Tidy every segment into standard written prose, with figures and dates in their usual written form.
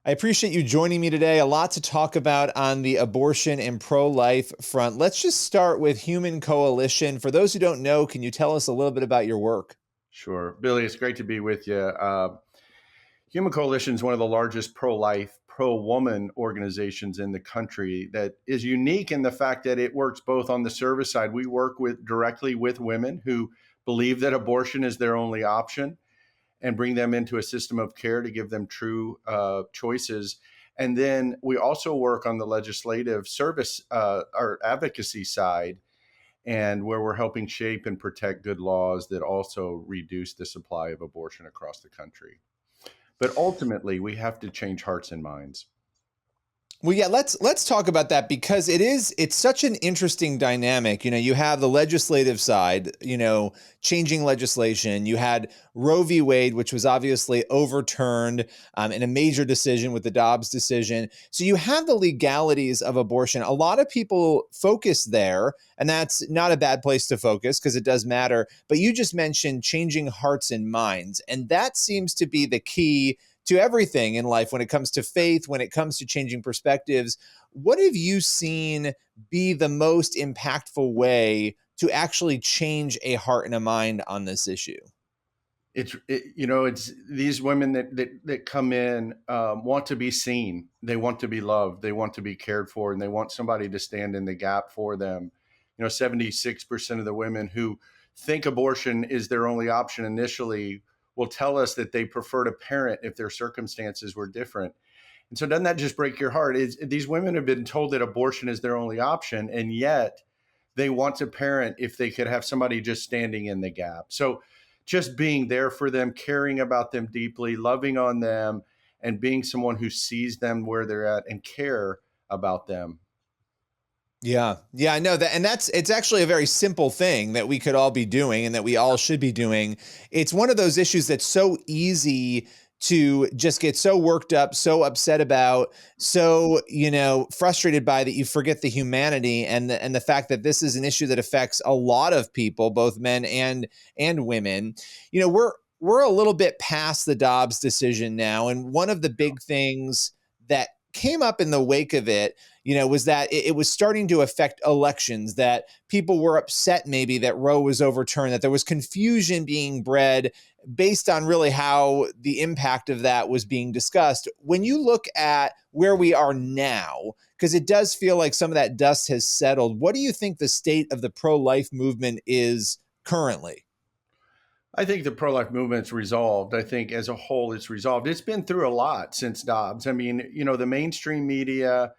I appreciate you joining me today. A lot to talk about on the abortion and pro-life front. Let's just start with Human Coalition. For those who don't know, can you tell us a little bit about your work? Sure. Billy, it's great to be with you. Human Coalition is one of the largest pro life, pro woman organizations in the country that is unique in the fact that it works both on the service side. We work with directly with women who believe that abortion is their only option and bring them into a system of care to give them true choices. And then we also work on the legislative service or advocacy side and where we're helping shape and protect good laws that also reduce the supply of abortion across the country. But ultimately, we have to change hearts and minds. Well, yeah, let's talk about that because it's such an interesting dynamic. You have the legislative side, changing legislation. You had Roe v. Wade, which was obviously overturned in a major decision with the Dobbs decision. So you have the legalities of abortion. A lot of people focus there, and that's not a bad place to focus because it does matter. But you just mentioned changing hearts and minds, and that seems to be the key to everything in life when it comes to faith, when it comes to changing perspectives. What have you seen be the most impactful way to actually change a heart and a mind on this issue? It's these women that come in want to be seen, they want to be loved, they want to be cared for, and they want somebody to stand in the gap for them. 76% of the women who think abortion is their only option initially will tell us that they prefer to parent if their circumstances were different. And so doesn't that just break your heart? These women have been told that abortion is their only option, and yet they want to parent if they could have somebody just standing in the gap. So just being there for them, caring about them deeply, loving on them, and being someone who sees them where they're at and care about them. Yeah. Yeah, I know that. And it's actually a very simple thing that we could all be doing and that we all should be doing. It's one of those issues that's so easy to just get so worked up, so upset about, so, frustrated by that you forget the humanity and the fact that this is an issue that affects a lot of people, both men and women. We're a little bit past the Dobbs decision now. And one of the big things that came up in the wake of it, was that it was starting to affect elections, that people were upset maybe that Roe was overturned, that there was confusion being bred based on really how the impact of that was being discussed. When you look at where we are now, because it does feel like some of that dust has settled, what do you think the state of the pro-life movement is currently? I think the pro life movement's resolved. I think as a whole, it's resolved. It's been through a lot since Dobbs. I mean, the mainstream media,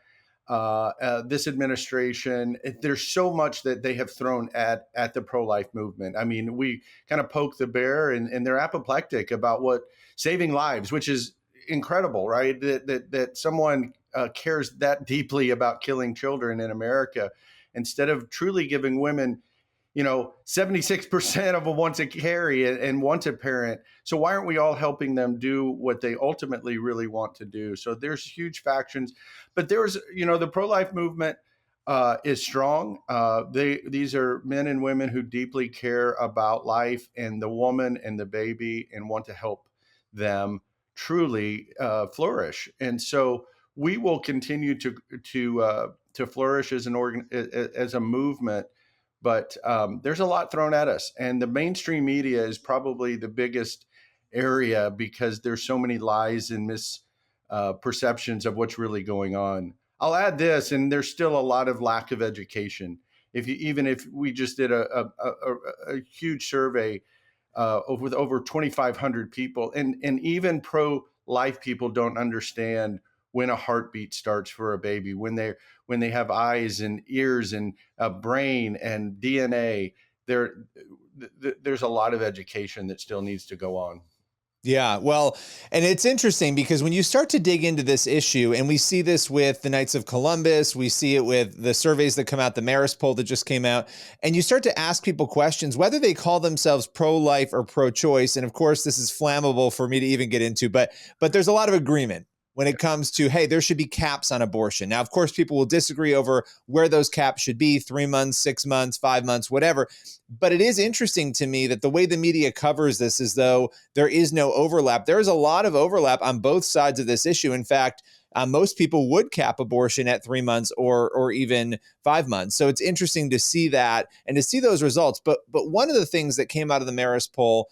this administration, there's so much that they have thrown at the pro life movement. I mean, we kind of poke the bear, and they're apoplectic about what saving lives, which is incredible, right? That someone cares that deeply about killing children in America, instead of truly giving women 76% of them want to carry and want to parent. So why aren't we all helping them do what they ultimately really want to do? So there's huge factions, but the pro-life movement is strong. These are men and women who deeply care about life and the woman and the baby and want to help them truly flourish. And so we will continue to flourish as as a movement, but there's a lot thrown at us, and the mainstream media is probably the biggest area because there's so many lies and misperceptions of what's really going on. I'll add this, and there's still a lot of lack of education. Even if we just did a huge survey with over 2,500 people, and even pro life people don't understand when a heartbeat starts for a baby, when they have eyes and ears and a brain and DNA. There's a lot of education that still needs to go on. Yeah, well, and it's interesting because when you start to dig into this issue, and we see this with the Knights of Columbus, we see it with the surveys that come out, the Marist poll that just came out, and you start to ask people questions, whether they call themselves pro-life or pro-choice. And of course, this is flammable for me to even get into, but there's a lot of agreement when it comes to, hey, there should be caps on abortion. Now, of course, people will disagree over where those caps should be, 3 months, 6 months, 5 months, whatever. But it is interesting to me that the way the media covers this is though there is no overlap. There is a lot of overlap on both sides of this issue. In fact, most people would cap abortion at 3 months or even 5 months. So it's interesting to see that and to see those results. But one of the things that came out of the Marist poll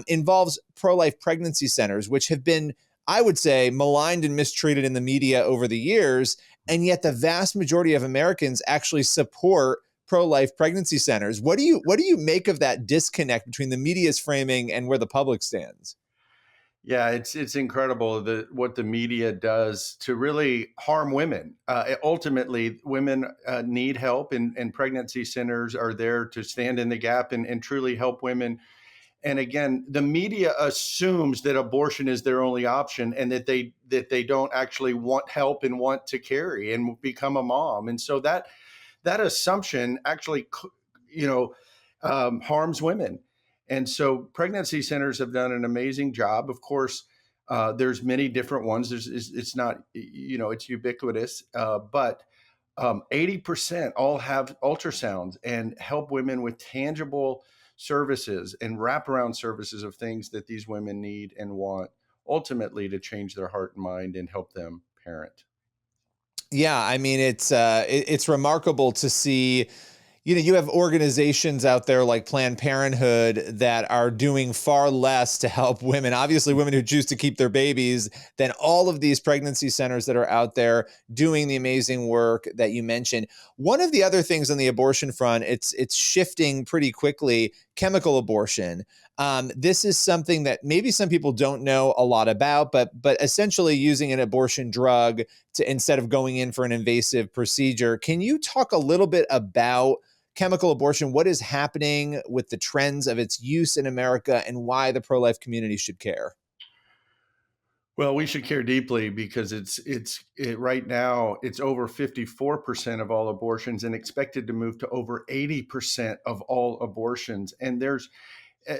involves pro-life pregnancy centers, which have been, I would say, maligned and mistreated in the media over the years. And yet the vast majority of Americans actually support pro-life pregnancy centers. What do you make of that disconnect between the media's framing and where the public stands? Yeah, it's incredible what the media does to really harm women. Ultimately, women need help, and pregnancy centers are there to stand in the gap and truly help women. And again, the media assumes that abortion is their only option, and that they don't actually want help and want to carry and become a mom. And so that assumption actually, you know, harms women. And so pregnancy centers have done an amazing job. Of course, there's many different ones. It's not, it's ubiquitous, but 80% all have ultrasounds and help women with tangible services and wraparound services of things that these women need and want, ultimately to change their heart and mind and help them parent. Yeah, I mean it's remarkable to see. You have organizations out there like Planned Parenthood that are doing far less to help women, obviously women who choose to keep their babies, than all of these pregnancy centers that are out there doing the amazing work that you mentioned. One of the other things on the abortion front, it's shifting pretty quickly, chemical abortion. This is something that maybe some people don't know a lot about, but essentially using an abortion drug to, instead of going in for an invasive procedure. Can you talk a little bit about chemical abortion, what is happening with the trends of its use in America, and why the pro-life community should care? Well, we should care deeply because right now it's over 54% of all abortions and expected to move to over 80% of all abortions. And there's uh,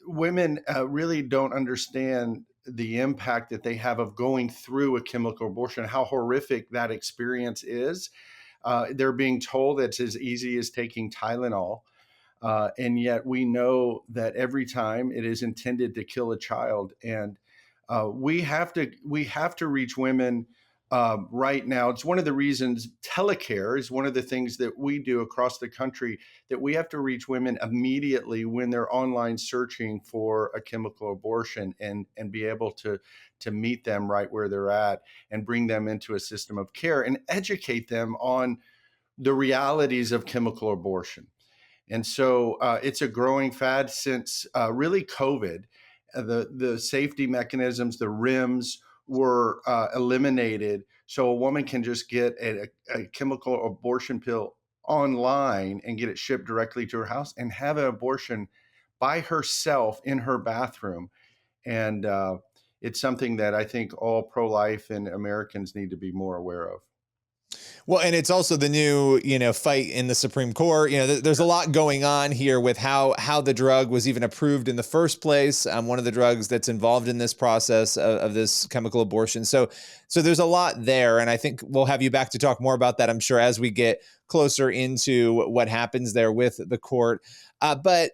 women really don't understand the impact that they have of going through a chemical abortion, how horrific that experience is. They're being told it's as easy as taking Tylenol. And yet we know that every time it is intended to kill a child. And we have to reach women right now. It's one of the reasons telecare is one of the things that we do across the country, that we have to reach women immediately when they're online searching for a chemical abortion, and be able to meet them right where they're at and bring them into a system of care and educate them on the realities of chemical abortion. And so it's a growing fad since really COVID. The safety mechanisms, the RIMS, were eliminated, so a woman can just get a chemical abortion pill online and get it shipped directly to her house and have an abortion by herself in her bathroom. And it's something that I think all pro-life and Americans need to be more aware of. Well, and it's also the new, fight in the Supreme Court. There's a lot going on here with how the drug was even approved in the first place. One of the drugs that's involved in this process of this chemical abortion. So there's a lot there, and I think we'll have you back to talk more about that, I'm sure, as we get closer into what happens there with the court. But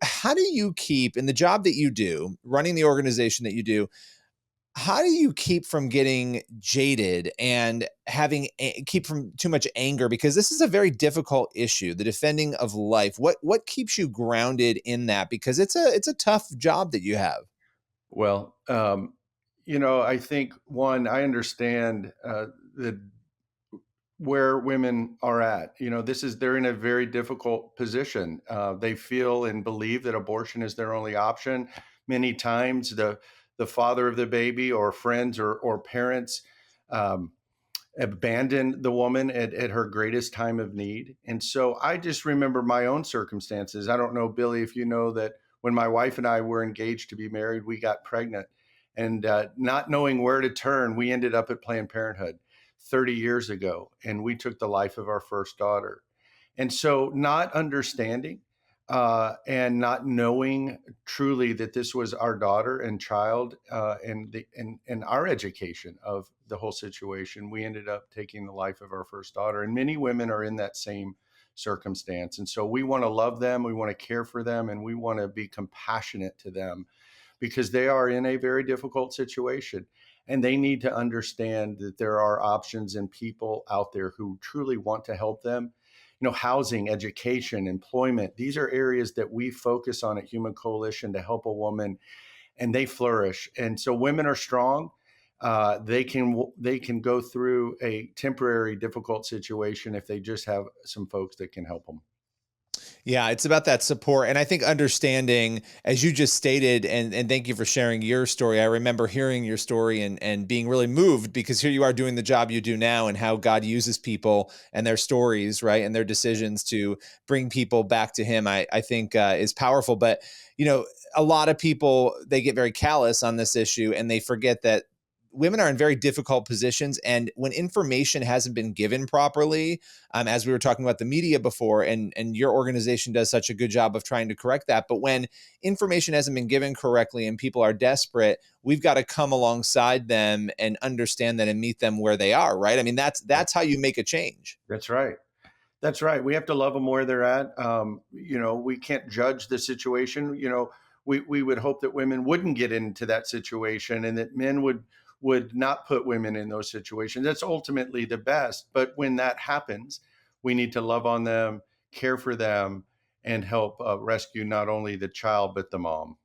how do you keep in the job that you do, running the organization that you do? How do you keep from getting jaded and keep from too much anger? Because this is a very difficult issue, the defending of life. What keeps you grounded in that? Because it's a tough job that you have. Well, I think, one, I understand the where women are at. They're in a very difficult position. They feel and believe that abortion is their only option. Many times, the father of the baby, or friends, or parents, um, abandon the woman at her greatest time of need. And so I just remember my own circumstances. I don't know, Billy, if you know that when my wife and I were engaged to be married, we got pregnant. And not knowing where to turn, we ended up at Planned Parenthood 30 years ago, and we took the life of our first daughter. And so, not understanding and not knowing truly that this was our daughter and child, and our education of the whole situation, we ended up taking the life of our first daughter. And many women are in that same circumstance. And so we want to love them, we want to care for them, and we want to be compassionate to them because they are in a very difficult situation. And they need to understand that there are options and people out there who truly want to help them. Housing, education, employment, these are areas that we focus on at Human Coalition to help a woman, and they flourish. And so women are strong. They can go through a temporary difficult situation if they just have some folks that can help them. Yeah, it's about that support. And I think understanding, as you just stated, and thank you for sharing your story. I remember hearing your story and being really moved because here you are doing the job you do now and how God uses people and their stories, right? And their decisions to bring people back to him, I think is powerful. But, you know, a lot of people, they get very callous on this issue and they forget that women are in very difficult positions. And when information hasn't been given properly, as we were talking about the media before, and your organization does such a good job of trying to correct that. But when information hasn't been given correctly and people are desperate, we've got to come alongside them and understand that and meet them where they are. Right? I mean, that's how you make a change. That's right. That's right. We have to love them where they're at. We can't judge the situation. We would hope that women wouldn't get into that situation and that men would not put women in those situations. That's ultimately the best. But when that happens, we need to love on them, care for them, and help rescue not only the child but the mom.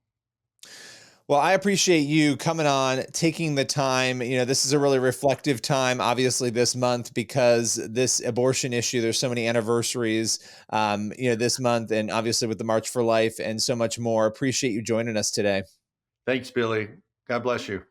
Well, I appreciate you coming on, taking the time. You know, this is a really reflective time, obviously, this month because this abortion issue, there's so many anniversaries, this month, and obviously with the March for Life and so much more. Appreciate you joining us today. Thanks, Billy. God bless you.